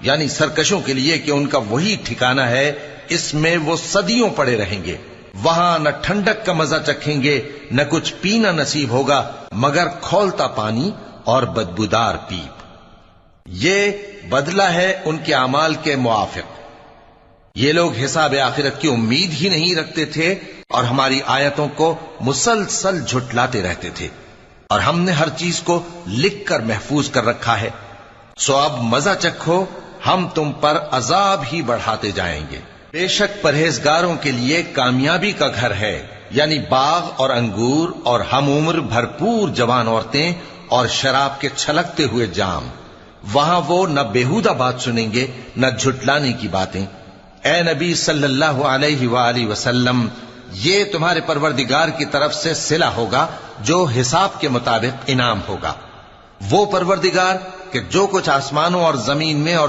یعنی سرکشوں کے لیے کہ ان کا وہی ٹھکانہ ہے، اس میں وہ صدیوں پڑے رہیں گے، وہاں نہ ٹھنڈک کا مزہ چکھیں گے نہ کچھ پینا نصیب ہوگا مگر کھولتا پانی اور بدبودار پیپ۔ یہ بدلہ ہے ان کے اعمال کے موافق۔ یہ لوگ حساب آخرت کی امید ہی نہیں رکھتے تھے اور ہماری آیتوں کو مسلسل جھٹلاتے رہتے تھے، اور ہم نے ہر چیز کو لکھ کر محفوظ کر رکھا ہے۔ سو اب مزہ چکھو، ہم تم پر عذاب ہی بڑھاتے جائیں گے۔ بے شک پرہیزگاروں کے لیے کامیابی کا گھر ہے، یعنی باغ اور انگور اور ہم عمر بھرپور جوان عورتیں اور شراب کے چھلکتے ہوئے جام۔ وہاں وہ نہ بیہودہ بات سنیں گے نہ جھٹلانے کی باتیں۔ اے نبی صلی اللہ علیہ وآلہ وسلم، یہ تمہارے پروردگار کی طرف سے صلہ ہوگا جو حساب کے مطابق انعام ہوگا۔ وہ پروردگار کہ جو کچھ آسمانوں اور زمین میں اور